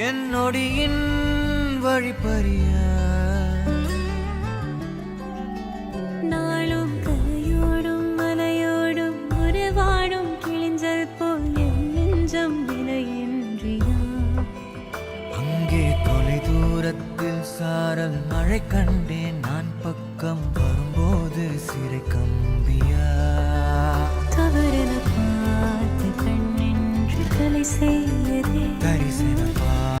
என் நொடியின் வழிப்பறிய நாளும் கரையோடும் மலையோடும் உருவாடும் கிழிஞ்சல் போல் என் நெஞ்சம் விலையின்றியா அங்கே தொலை தூரத்தில் சாரல் மழை கண்டேன் நான் பக்கம் வரும்போது சிறை கம்பி